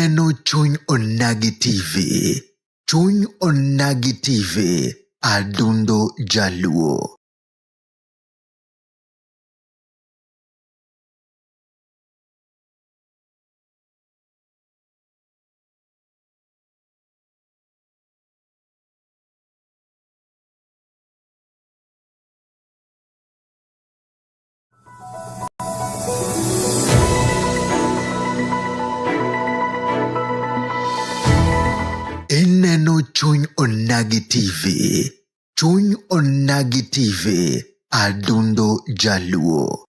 Ineno Chuny Onagi TV. Chuny Onagi TV. Adundo Jaluo. Ineno Chuny Onagi TV. Chuny Onagi TV. Adundo Jaluo.